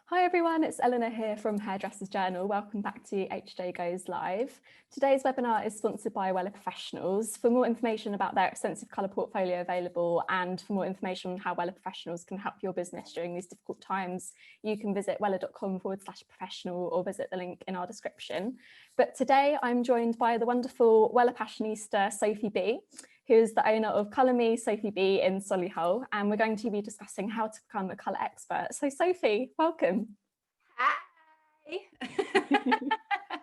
Hi everyone, it's Eleanor here from Hairdressers Journal. Welcome back to HJ Goes Live. Today's webinar is sponsored by Wella Professionals. For more information about their extensive colour portfolio available and for more information on how Wella Professionals can help your business during these difficult times, you can visit wella.com/professional or visit the link in our description. But today I'm joined by the wonderful Wella Passionista Sophie B, who is the owner of Colour Me Sophie B in Solihull, and we're going to be discussing how to become a colour expert. So Sophie, welcome. Hi.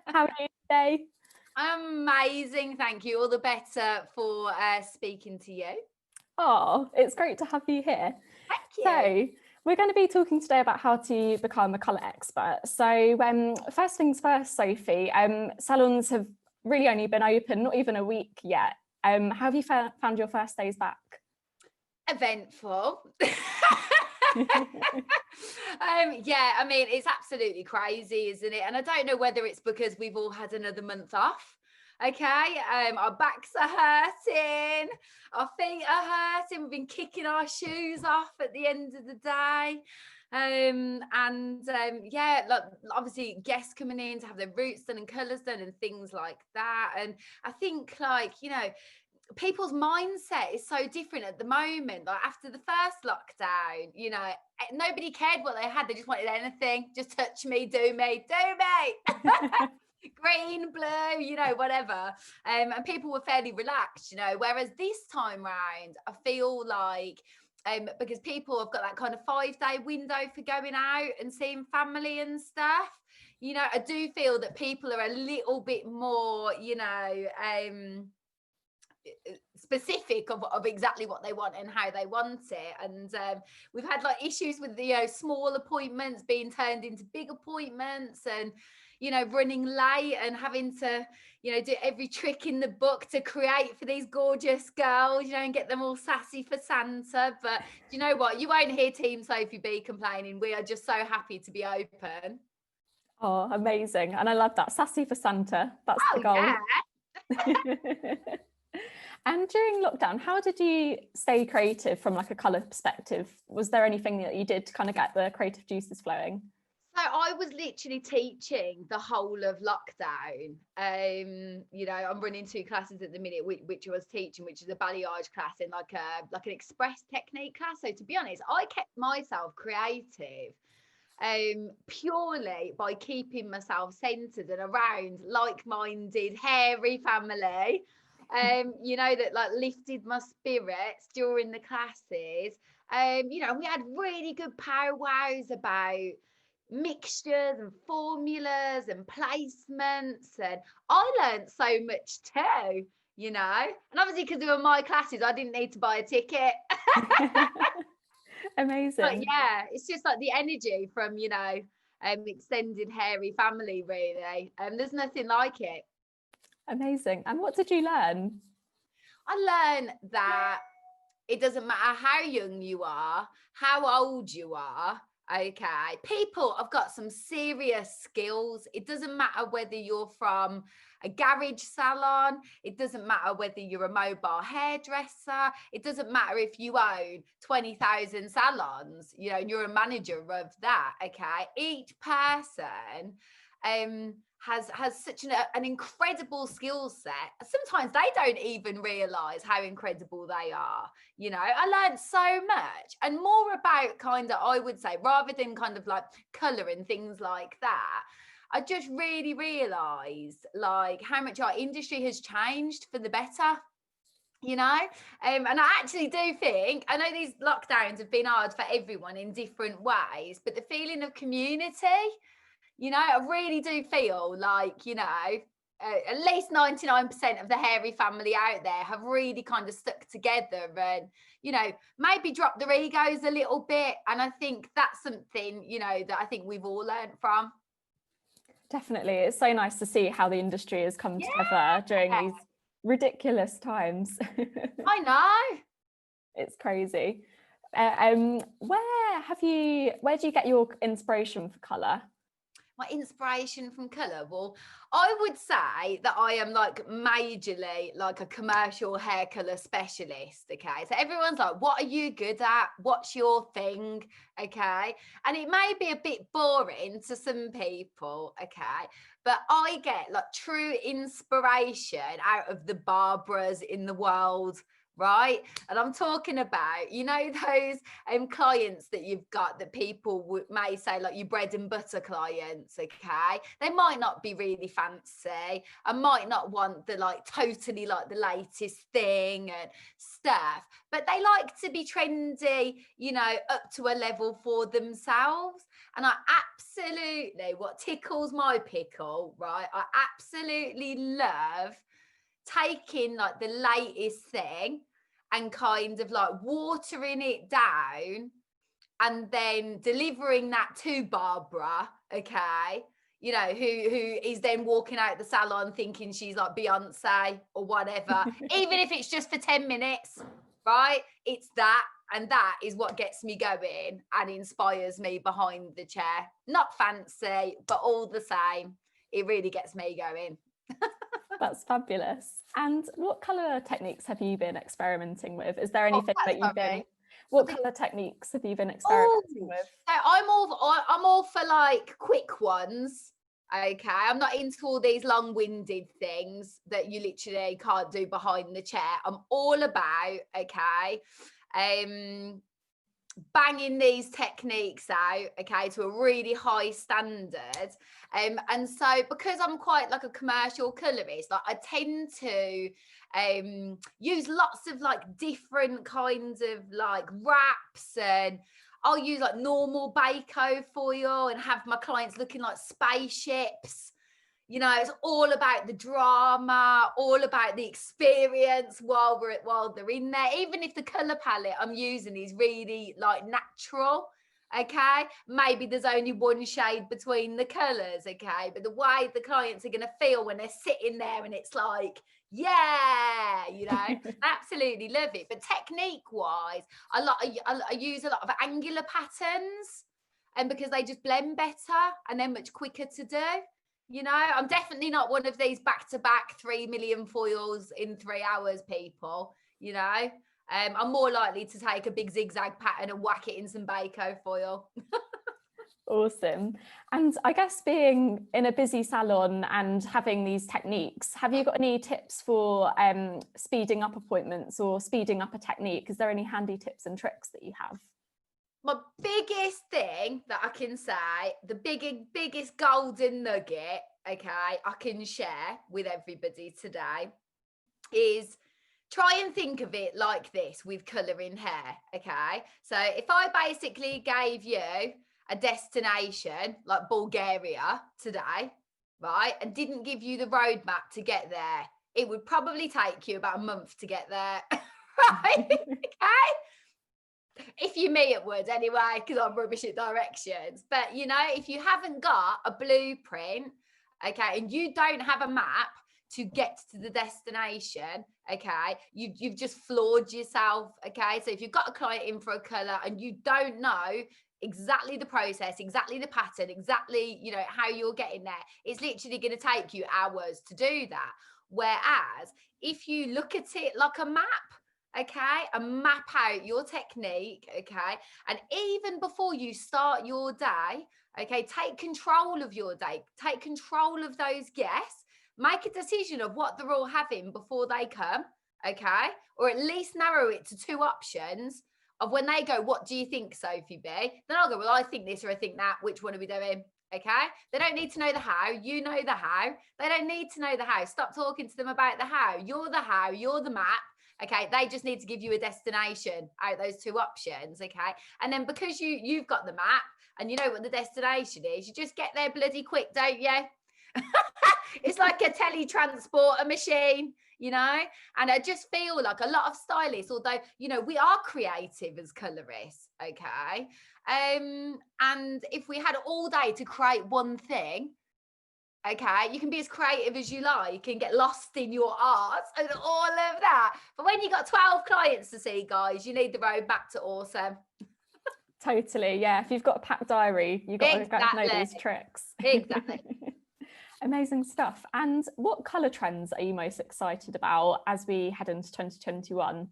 How are you today? Amazing, thank you. All the better for speaking to you. Oh, it's great to have you here. Thank you. So we're going to be talking today about how to become a colour expert. So first things first, Sophie, salons have really only been open, not even a week yet. How have you found your first days back? Eventful. Yeah, I mean, it's absolutely crazy, isn't it? And I don't know whether it's because we've all had another month off. Okay, our backs are hurting, our feet are hurting, we've been kicking our shoes off at the end of the day. Yeah, like obviously guests coming in to have their roots done and colours done and things like that. And I think, like, you know, people's mindset is so different at the moment. Like after the first lockdown, you know, nobody cared what they had. They just wanted anything. Just touch me, do me. Green, blue, you know, whatever. And people were fairly relaxed, you know, whereas this time round, I feel like because people have got that kind of 5-day window for going out and seeing family and stuff, you know, I do feel that people are a little bit more, you know, specific of exactly what they want and how they want it. And we've had like issues with the, you know, small appointments being turned into big appointments, and, you know, running late and having to, you know, do every trick in the book to create for these gorgeous girls, you know, and get them all sassy for Santa. But you know what, you won't hear Team Sophie B complaining. We are just so happy to be open. Oh, amazing. And I love that. Sassy for Santa. That's the goal. Yeah. And during lockdown, how did you stay creative from like a colour perspective? Was there anything that you did to kind of get the creative juices flowing? So I was literally teaching the whole of lockdown. You know, I'm running 2 classes at the minute, which I was teaching, which is a balayage class and like an express technique class. So to be honest, I kept myself creative purely by keeping myself centered and around like-minded hairy family, you know, that like lifted my spirits during the classes. You know, we had really good powwows about mixtures and formulas and placements, and I learned so much too, you know. And obviously because they were my classes, I didn't need to buy a ticket. Amazing. But yeah, it's just like the energy from, you know, extended hairy family, really. There's nothing like it. Amazing. And what did you learn? I learned that it doesn't matter how young you are, how old you are. Okay, people have got some serious skills. It doesn't matter whether you're from a garage salon, it doesn't matter whether you're a mobile hairdresser, it doesn't matter if you own 20,000 salons, you know, and you're a manager of that. Okay, each person has such an incredible skill set. Sometimes they don't even realize how incredible they are. You know, I learned so much, and more about kind of, I would say, rather than kind of like color and things like that, I just really realized like how much our industry has changed for the better. You know, and I actually do think, I know these lockdowns have been hard for everyone in different ways, but the feeling of community, you know, I really do feel like, you know, at least 99% of the hairy family out there have really kind of stuck together and, you know, maybe drop their egos a little bit. And I think that's something, you know, that I think we've all learned from. Definitely. It's so nice to see how the industry has come together during these ridiculous times. I know. It's crazy. Where do you get your inspiration for colour? my inspiration from colour. Well, I would say that I am like majorly like a commercial hair colour specialist. Okay. So everyone's like, what are you good at? What's your thing? Okay. And it may be a bit boring to some people. Okay. But I get like true inspiration out of the Barbaras in the world. Right. And I'm talking about, you know, those clients that you've got that people may say like your bread and butter clients. Okay, they might not be really fancy. I might not want the like totally like the latest thing and stuff, but they like to be trendy, you know, up to a level for themselves. And I absolutely, what tickles my pickle, right, I absolutely love taking like the latest thing and kind of like watering it down and then delivering that to Barbara, okay, you know, who is then walking out the salon thinking she's like Beyonce or whatever, even if it's just for 10 minutes, right? It's that. And that is what gets me going and inspires me behind the chair. Not fancy, but all the same, it really gets me going. That's fabulous. And what colour techniques have you been experimenting with? Is there anything that you've been, what colour techniques have you been experimenting with? So I'm all for like quick ones. Okay, I'm not into all these long-winded things that you literally can't do behind the chair. I'm all about, okay, banging these techniques out, okay, to a really high standard. And so because I'm quite like a commercial colorist, like I tend to use lots of like different kinds of like wraps, and I'll use like normal Bako foil and have my clients looking like spaceships. You know, it's all about the drama, all about the experience while they're in there. Even if the color palette I'm using is really like natural, okay, maybe there's only one shade between the colors, okay, but the way the clients are going to feel when they're sitting there and it's like, yeah, you know, absolutely love it. But technique wise, I use a lot of angular patterns, and because they just blend better and they're much quicker to do. You know, I'm definitely not one of these back-to-back 3 million foils in 3 hours people, you know. I'm more likely to take a big zigzag pattern and whack it in some Bako foil. Awesome. And I guess being in a busy salon and having these techniques, have you got any tips for speeding up appointments or speeding up a technique? Is there any handy tips and tricks that you have? My biggest thing that I can say, the biggest golden nugget, okay, I can share with everybody today is try and think of it like this with colouring hair, okay? So if I basically gave you a destination like Bulgaria today, right, and didn't give you the roadmap to get there, it would probably take you about a month to get there, right? Okay? If you me, it would anyway, because I'm rubbish at directions. But you know, if you haven't got a blueprint, okay, and you don't have a map to get to the destination, okay, you've just floored yourself. Okay, so if you've got a client in for a colour and you don't know exactly the process, exactly the pattern, exactly, you know, how you're getting there, it's literally going to take you hours to do that. Whereas if you look at it like a map, okay, and map out your technique, okay, and even before you start your day, okay, take control of your day, take control of those guests, make a decision of what they're all having before they come, okay, or at least narrow it to 2 options of when they go, what do you think, Sophie B? Then I'll go, well, I think this or I think that, which one are we doing? Okay, they don't need to know the how, you know the how. They don't need to know the how. Stop talking to them about the how. You're the how, you're the map. Okay, they just need to give you a destination out those 2 options. Okay, and then because you've got the map and you know what the destination is, you just get there bloody quick, don't you? It's like a teletransporter machine, you know. And I just feel like a lot of stylists, although, you know, we are creative as colorists, okay, and if we had all day to create one thing, okay, you can be as creative as you like and get lost in your art and all of that. But when you got 12 clients to see, guys, you need the road back to awesome. Totally, yeah. If you've got a packed diary, you've got to go know these tricks. Exactly. Amazing stuff. And what colour trends are you most excited about as we head into 2021?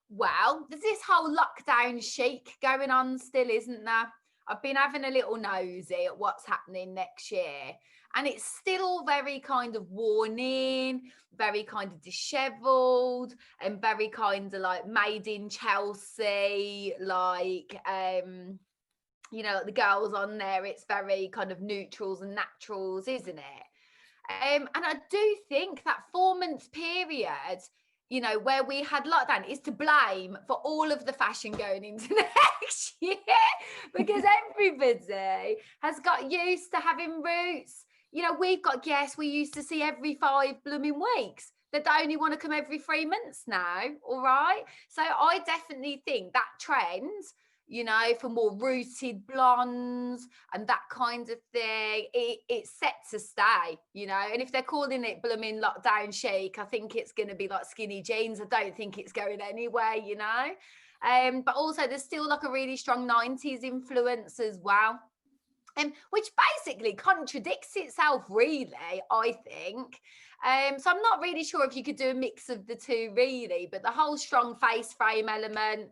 Well, there's this whole lockdown chic going on still, isn't there? I've been having a little nosy at what's happening next year, and it's still very kind of worn in, very kind of dishevelled, and very kind of like made in Chelsea, like the girls on there, it's very kind of neutrals and naturals, isn't it? And I do think that 4 months period, where we had lockdown is to blame for all of the fashion going into next year, because everybody has got used to having roots. We've got guests we used to see every 5 blooming weeks that they only want to come every 3 months now. All right. So I definitely think that trend, for more rooted blondes and that kind of thing, it's set to stay, and if they're calling it blooming lockdown chic, I think it's going to be like skinny jeans. I don't think it's going anywhere, but also there's still like a really strong 90s influence as well, which basically contradicts itself, really, I think. So I'm not really sure if you could do a mix of the two, really, but the whole strong face frame element,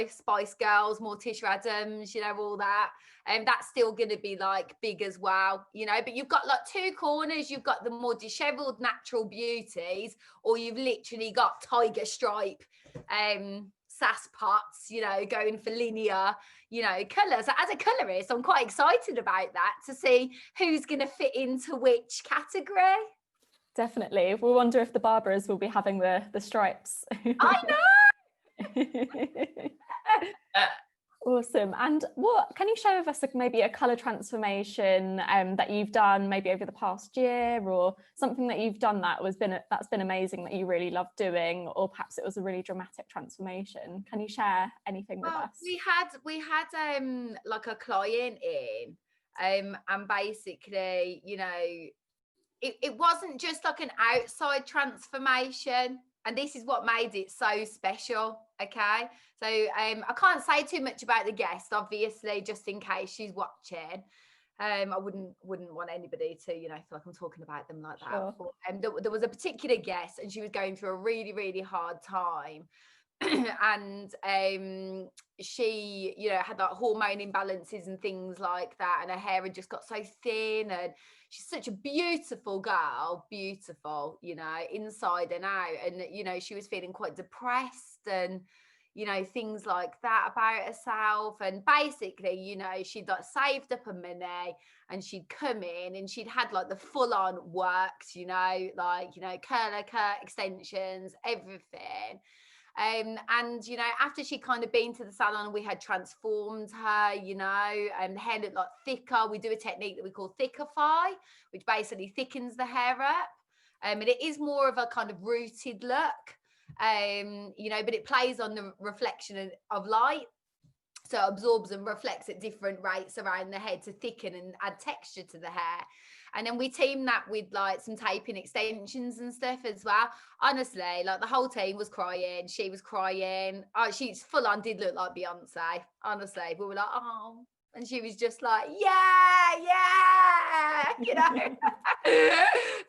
Spice Girls, Morticia Adams, all that. And that's still going to be like big as well, but you've got like two corners. You've got the more dishevelled natural beauties, or you've literally got tiger stripe, sass pots, going for linear, colours. So as a colourist, I'm quite excited about that, to see who's going to fit into which category. Definitely. We'll wonder if the barbers will be having the stripes. I know. Awesome. And what can you share with us, maybe a colour transformation that you've done maybe over the past year, or something that you've done that's been amazing, that you really love doing, or perhaps it was a really dramatic transformation? Can you share anything with us? We had like a client in, and basically, it wasn't just like an outside transformation. And this is what made it so special, okay? So I can't say too much about the guest, obviously, just in case she's watching. I wouldn't want anybody to, feel like I'm talking about them like that. Sure. But there was a particular guest, and she was going through a really, really hard time. And she, had like hormone imbalances and things like that, and her hair had just got so thin, and she's such a beautiful girl, beautiful, inside and out. And she was feeling quite depressed, and things like that about herself. And basically, she'd like saved up her money, and she'd come in, and she'd had like the full-on works, curler cut, extensions, everything. And after she'd kind of been to the salon, we had transformed her, and the hair looked like thicker. We do a technique that we call Thickify, which basically thickens the hair up. And it is more of a kind of rooted look, but it plays on the reflection of light. So it absorbs and reflects at different rates around the head to thicken and add texture to the hair. And then we team that with like some taping extensions and stuff as well. Honestly, like the whole team was crying. She was crying. Oh, she's full on did look like Beyonce. Honestly, we were like, oh. And she was just like,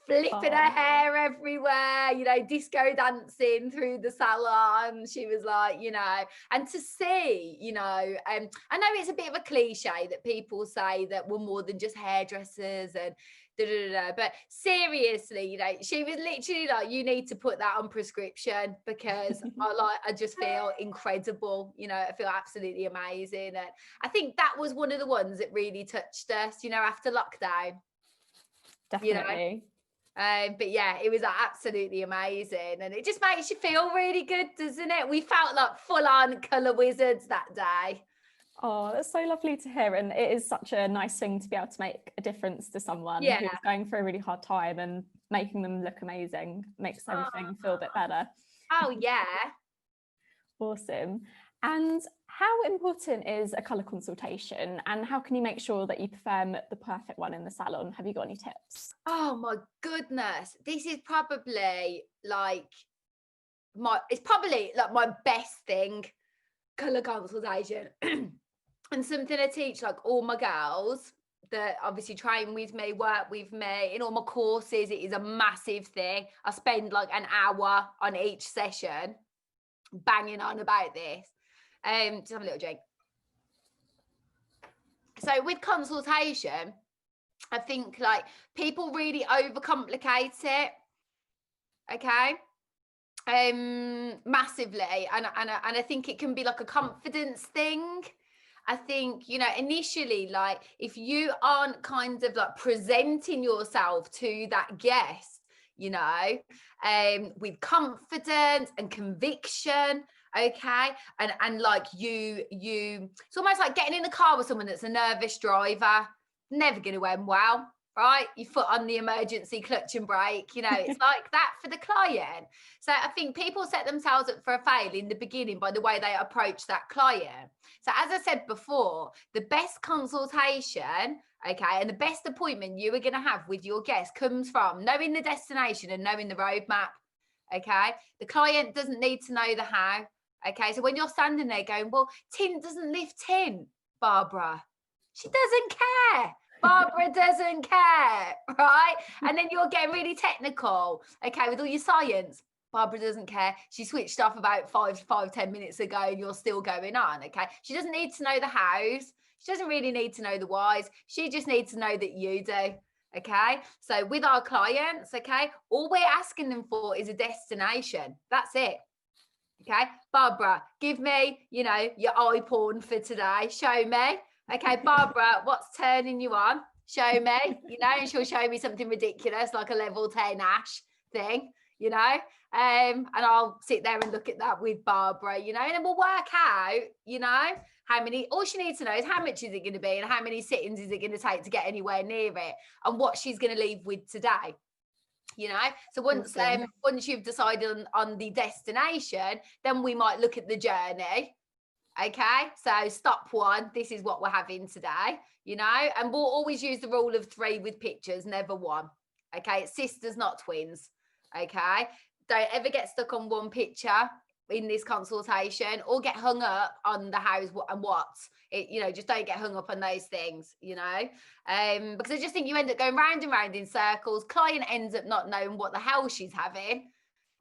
flipping her hair everywhere, disco dancing through the salon. She was like, and to see, I know it's a bit of a cliche that people say that we're more than just hairdressers and but seriously, she was literally like, you need to put that on prescription, because I just feel incredible, I feel absolutely amazing. And I think that was one of the ones that really touched us, after lockdown. Definitely. But yeah, it was absolutely amazing, and it just makes you feel really good, doesn't it? We felt like full-on colour wizards that day. Oh, that's so lovely to hear. And it is such a nice thing to be able to make a difference to someone who's going through a really hard time, and making them look amazing makes everything feel a bit better. Oh, yeah. Awesome. And how important is a colour consultation, and how can you make sure that you perform the perfect one in the salon? Have you got any tips? Oh my goodness. This is probably like my best thing, colour consultation. And something I teach like all my girls that obviously train with me, work with me in all my courses, it is a massive thing. I spend like an hour on each session banging on about this. Just have a little drink. So with consultation, I think like people really overcomplicate it. Okay. Massively. And I think it can be like a confidence thing. I think, you know, initially, like if you aren't kind of like presenting yourself to that guest, you know, with confidence and conviction, okay, and like you, it's almost like getting in the car with someone that's a nervous driver, never going to end well. Right, your foot on the emergency clutch and brake, you know, it's like that for the client. So I think people set themselves up for a fail in the beginning by the way they approach that client. So as I said before, the best consultation, okay, and the best appointment you are going to have with your guest comes from knowing the destination and knowing the roadmap, okay? The client doesn't need to know the how, okay? So when you're standing there going, well, tin doesn't lift tin, Barbara, she doesn't care. Barbara doesn't care, right? And then you're getting really technical, okay, with all your science. Barbara doesn't care. She switched off about 10 minutes ago and you're still going on, okay? She doesn't need to know the hows. She doesn't really need to know the whys. She just needs to know that you do, okay? So with our clients, okay, all we're asking them for is a destination. That's it. Okay, Barbara, give me, you know, your eye porn for today. Show me. Okay, Barbara, what's turning you on? Show me, you know, and she'll show me something ridiculous like a level 10 Ash thing, you know, and I'll sit there and look at that with Barbara, you know, and then we'll work out, you know, how many, all she needs to know is how much is it going to be and how many sittings is it going to take to get anywhere near it and what she's going to leave with today. You know, so once you've decided on the destination, then we might look at the journey. Okay, so stop one, this is what we're having today, you know, and we'll always use the rule of 3 with pictures, never 1. Okay, it's sisters, not twins. Okay, don't ever get stuck on one picture in this consultation or get hung up on the hows and what's. You know, just don't get hung up on those things, you know, because I just think you end up going round and round in circles. Client ends up not knowing what the hell she's having.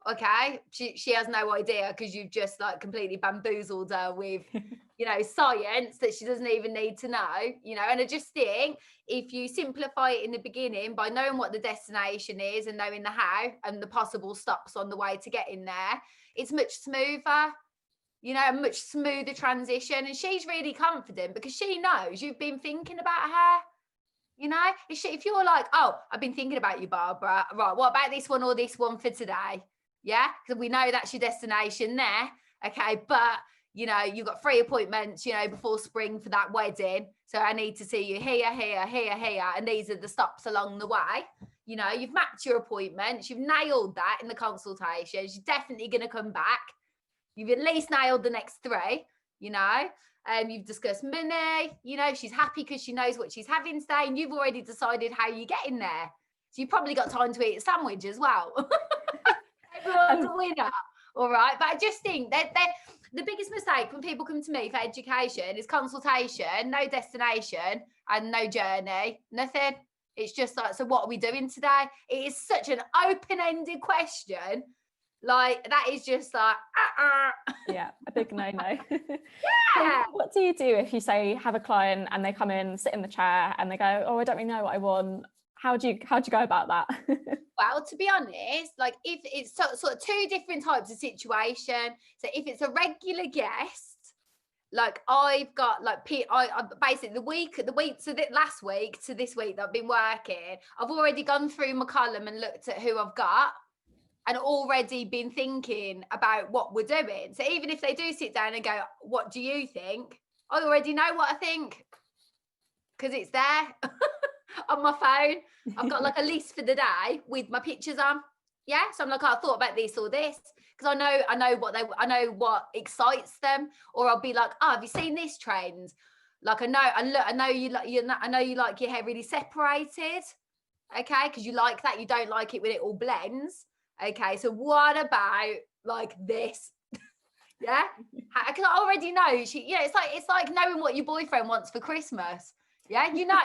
Okay, she has no idea because you've just like completely bamboozled her with, you know, science that she doesn't even need to know, you know. And I just think if you simplify it in the beginning by knowing what the destination is and knowing the how and the possible stops on the way to getting there, it's much smoother, you know, a much smoother transition. And she's really confident because she knows you've been thinking about her. You know, if you're like, oh, I've been thinking about you, Barbara, right, what about this one or this one for today? Yeah, because we know that's your destination there. Okay, but you know, you've got 3 appointments, you know, before spring for that wedding. So I need to see you here, here, here, here. And these are the stops along the way. You know, you've mapped your appointments, you've nailed that in the consultation. She's definitely going to come back. You've at least nailed the next 3, you know. You've discussed money, you know, she's happy because she knows what she's having today, and you've already decided how you get in there. So you've probably got time to eat a sandwich as well. Everyone's a winner, all right? But I just think that the biggest mistake when people come to me for education is consultation, no destination and no journey, nothing. It's just like, so what are we doing today? It is such an open-ended question. Like that is just like yeah, a big no-no. Yeah. So what do you do if you say have a client and they come in, sit in the chair and they go, oh, I don't really know what I want? How do you go about that? Well, to be honest, like if it's sort of 2 different types of situation. So if it's a regular guest, like I've got like I basically the week so that last week to this week that I've been working, I've already gone through my column and looked at who I've got and already been thinking about what we're doing. So even if they do sit down and go, what do you think? I already know what I think because it's there on my phone. I've got like a list for the day with my pictures on. Yeah, so I'm like, oh, I thought about this or this because I know what excites them. Or I'll be like, oh, have you seen this trend? Like I know you like your hair really separated. Okay, because you like that. You don't like it when it all blends. Okay, so what about like this? Yeah, because I already know it's like knowing what your boyfriend wants for Christmas. Yeah, you know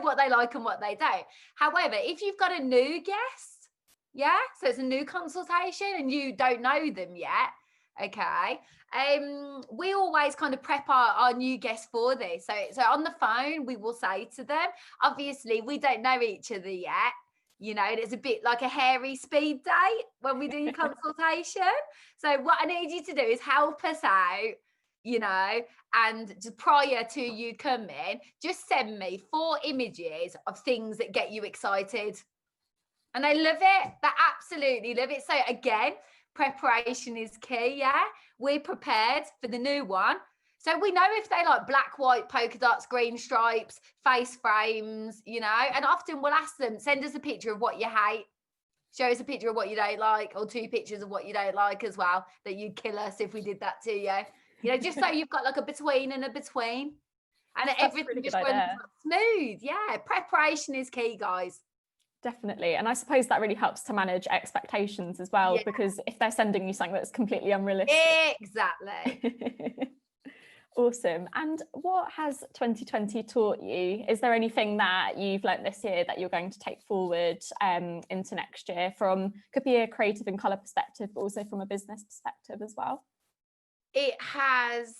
what they like and what they don't. However, if you've got a new guest, yeah, so it's a new consultation and you don't know them yet, okay. We always kind of prep our new guests for this. So on the phone, we will say to them, obviously, we don't know each other yet. It's a bit like a hairy speed date when we do your consultation. So what I need you to do is help us out, and just prior to you coming, just send me 4 images of things that get you excited. And I love it. They absolutely love it. So again, preparation is key. Yeah, we're prepared for the new one. So we know if they like black, white, polka dots, green stripes, face frames, and often we'll ask them, send us a picture of what you hate. Show us a picture of what you don't like, or 2 pictures of what you don't like as well, that you'd kill us if we did that to you. Just so you've got like a between and a between. And everything just runs smooth. Yeah, preparation is key, guys. Definitely. And I suppose that really helps to manage expectations as well, because if they're sending you something that's completely unrealistic. Exactly. Awesome. And what has 2020 taught you? Is there anything that you've learnt this year that you're going to take forward into next year, could be a creative and colour perspective, but also from a business perspective as well? It has,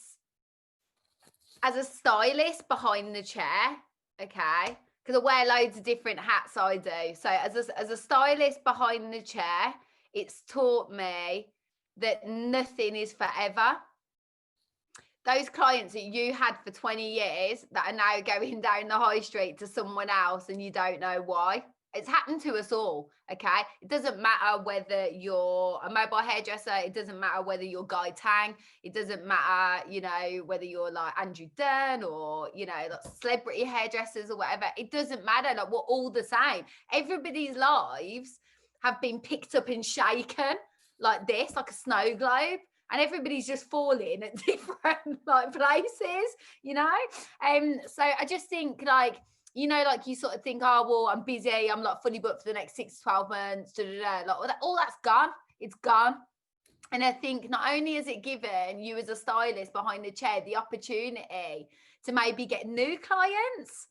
as a stylist behind the chair, okay, because I wear loads of different hats, I do. So as a stylist behind the chair, it's taught me that nothing is forever. Those clients that you had for 20 years that are now going down the high street to someone else and you don't know why. It's happened to us all, okay? It doesn't matter whether you're a mobile hairdresser. It doesn't matter whether you're Guy Tang. It doesn't matter, whether you're like Andrew Dunn or, like celebrity hairdressers or whatever. It doesn't matter. Like, we're all the same. Everybody's lives have been picked up and shaken like this, like a snow globe. And everybody's just falling at different like places, So I just think like you sort of think, oh, well, I'm busy. I'm like fully booked for the next 6 to 12 months. Like all that's gone. It's gone. And I think not only has it given you as a stylist behind the chair the opportunity to maybe get new clients.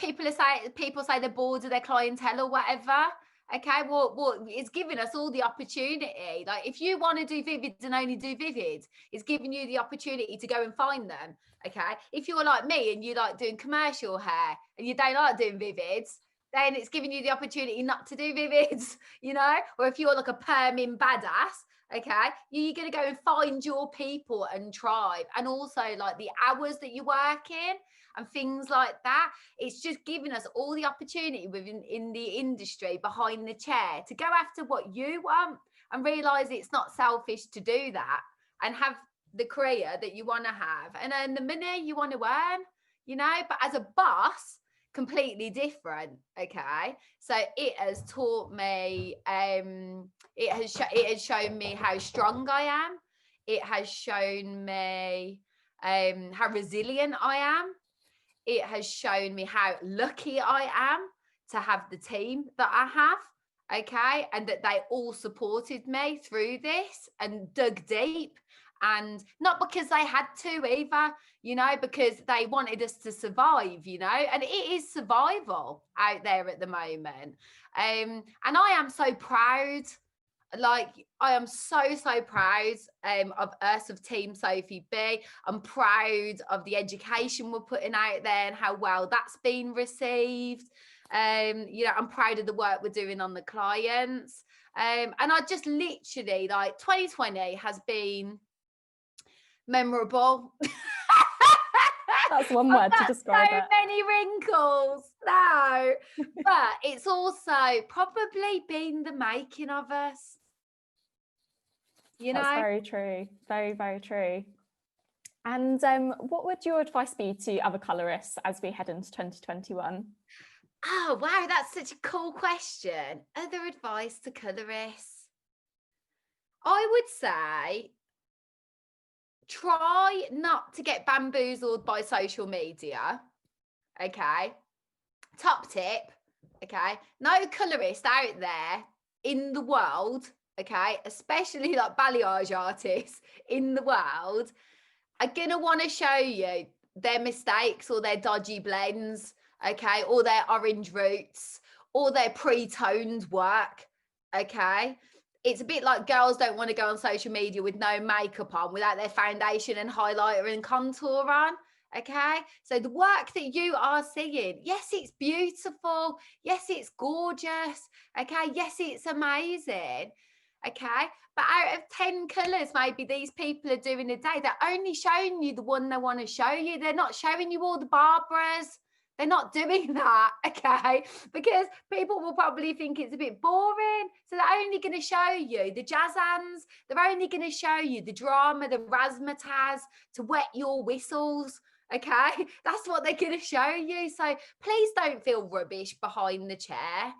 People say they're bored of their clientele or whatever. Okay, well, it's giving us all the opportunity. Like, if you want to do vivids and only do vivids, it's giving you the opportunity to go and find them. Okay, if you're like me and you like doing commercial hair and you don't like doing vivids, then it's giving you the opportunity not to do vivids, or if you're like a perming badass, okay, you're going to go and find your people and tribe, and also like the hours that you work in and things like that. It's just giving us all the opportunity in the industry behind the chair to go after what you want and realize it's not selfish to do that and have the career that you want to have and earn the money you want to earn, but as a boss, completely different. Okay, so it has taught me, it has shown me how strong I am. It has shown me how resilient I am. It has shown me how lucky I am to have the team that I have, okay, and that they all supported me through this and dug deep, and not because they had to either, because they wanted us to survive, and it is survival out there at the moment. And I am so proud. Like, I am so proud of us, of Team Sophie B. I'm proud of the education we're putting out there and how well that's been received. I'm proud of the work we're doing on the clients. And I just literally, like, 2020 has been memorable. That's one word to describe it. So many wrinkles. No, but it's also probably been the making of us. That's very true. Very, very true. And what would your advice be to other colourists as we head into 2021? Oh, wow, that's such a cool question. Other advice to colourists? I would say try not to get bamboozled by social media. Okay. Top tip. Okay. No colourist out there in the world, okay, especially like balayage artists in the world, are gonna want to show you their mistakes or their dodgy blends, okay, or their orange roots or their pre-toned work, okay. It's a bit like girls don't want to go on social media with no makeup on, without their foundation and highlighter and contour on. Okay, so the work that you are seeing, yes, it's beautiful, yes, it's gorgeous, okay, yes, it's amazing, okay, but out of 10 colours maybe these people are doing a day, they're only showing you the one they want to show you. They're not showing you all the Barbaras. They're not doing that, okay, because people will probably think it's a bit boring. So they're only going to show you the jazzans. They're only going to show you the drama, the razzmatazz, to wet your whistles, okay. That's what they're going to show you. So please don't feel rubbish behind the chair.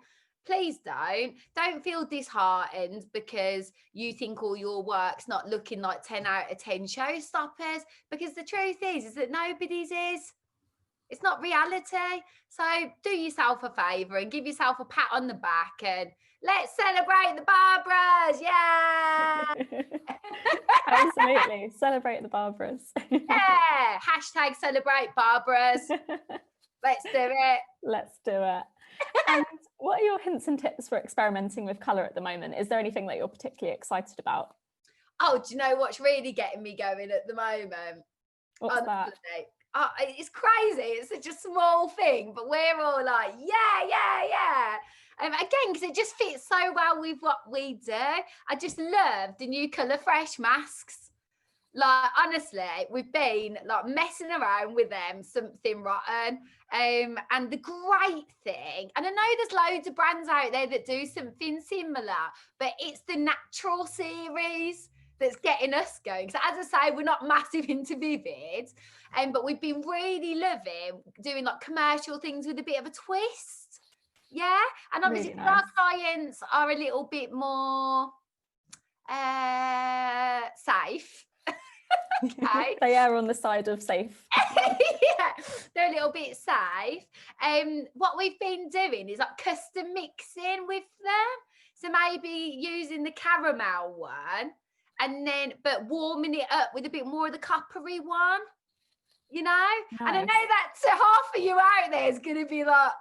Please don't feel disheartened because you think all your work's not looking like 10 out of 10 showstoppers, because the truth is that nobody's is. It's not reality. So do yourself a favour and give yourself a pat on the back and let's celebrate the Barbaras. Yeah. Absolutely. Celebrate the Barbaras. Yeah. Hashtag celebrate Barbaras. Let's do it. Let's do it. And what are your hints and tips for experimenting with colour at the moment? Is there anything that you're particularly excited about? Oh, do you know what's really getting me going at the moment? What's that? It's crazy. It's such a small thing, but we're all like, yeah. Again, because it just fits so well with what we do. I just love the new Colour Fresh masks. Like, honestly, we've been like messing around with them, something rotten. And the great thing, and I know there's loads of brands out there that do something similar, but it's the natural series that's getting us going. So as I say, we're not massive into Vivid, but we've been really loving doing like commercial things with a bit of a twist. Yeah. And obviously Really our nice. clients are a little bit more safe. Okay. They are on the side of safe. Yeah, they're a little bit safe. What we've been doing is like custom mixing with them. So maybe using the caramel one and then but warming it up with a bit more of the coppery one, you know? Nice. And I know that to half of you out there is going to be like,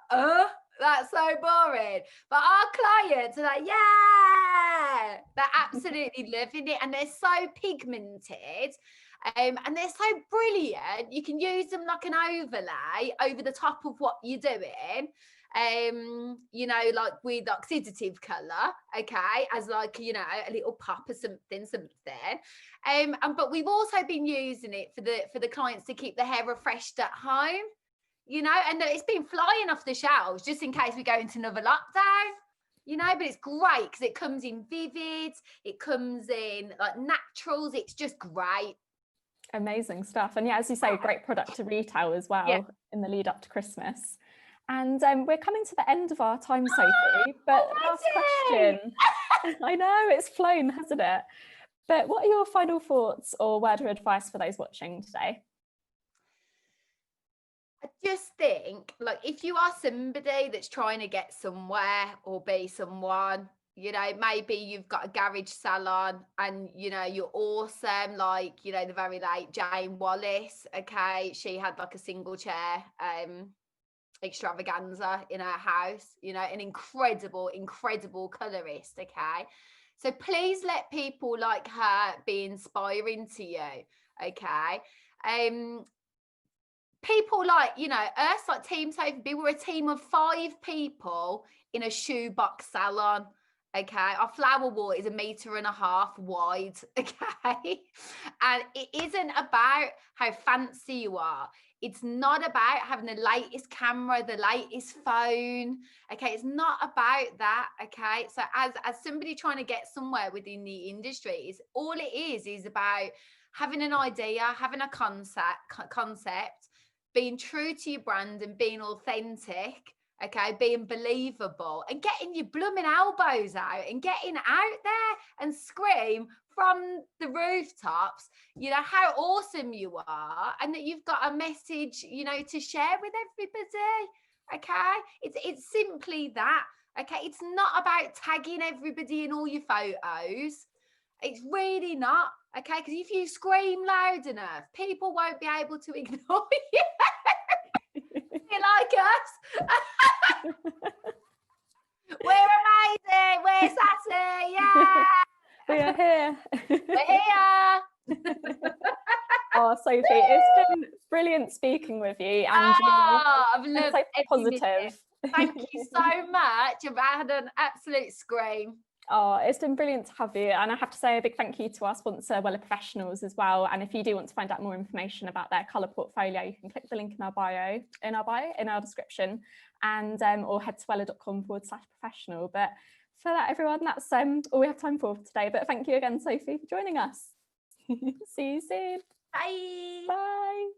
that's so boring. But our clients are like, yeah, they're absolutely loving it. And they're so pigmented. And they're so brilliant. You can use them like an overlay over the top of what you're doing. You know, like with oxidative colour, okay, as like, you know, a little pop or something. But we've also been using it for the clients to keep the hair refreshed at home, you know, and it's been flying off the shelves just in case we go into another lockdown, you know. But it's great because it comes in vivids, it comes in like naturals. It's just great. Amazing stuff. And yeah, as you say, great product to retail as well in the lead up to Christmas. And we're coming to the end of our time, Sophie, but last question. I know, it's flown, hasn't it? But what are your final thoughts or word of advice for those watching today? I just think, like, if you are somebody that's trying to get somewhere or be someone, you know, maybe you've got a garage salon and, you know, you're awesome, like, you know, the very late Jane Wallace, okay, she had like a single chair extravaganza in her house, you know, an incredible colorist, okay. So please let people like her be inspiring to you, okay. People like, you know, us, like Team Sophie B, we're a team of 5 people in a shoebox salon. Okay, our flower wall is 1.5 meters wide. Okay, and it isn't about how fancy you are. It's not about having the latest camera, the latest phone. Okay, it's not about that. Okay, so as somebody trying to get somewhere within the industry, is all it is about having an idea, having a concept, being true to your brand and being authentic, okay, being believable and getting your blooming elbows out and getting out there and scream from the rooftops, you know, how awesome you are and that you've got a message, you know, to share with everybody, okay. It's simply that. Okay, it's not about tagging everybody in all your photos. It's really not. Okay, because if you scream loud enough, people won't be able to ignore you. You like us? We're amazing. We're sassy. Yeah. We are here. We're here. Oh, Sophie, it's been brilliant speaking with you, and I've you're loved so every minute. positive. Thank you so much. I've had an absolute scream. Oh, it's been brilliant to have you. And I have to say a big thank you to our sponsor, Wella Professionals, as well. And if you do want to find out more information about their colour portfolio, you can click the link in our description, and or head to wella.com/professional. But for that, everyone, that's all we have time for today. But thank you again, Sophie, for joining us. See you soon. Bye. Bye.